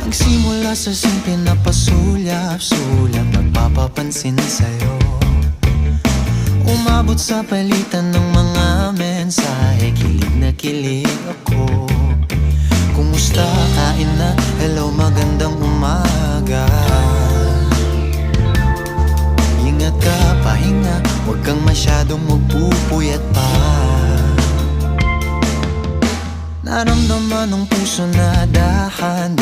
Nagsimula sa simple na pasulyap-sulyap, nagpapapansin sa'yo. Umabot sa palitan ng mga mensahe, kilig na kilig ako. Kumusta, kain na, hello, magandang umaga. Ingat ka, pahinga, huwag kang masyadong magpupuyat pa. Naramdaman ng puso na dahan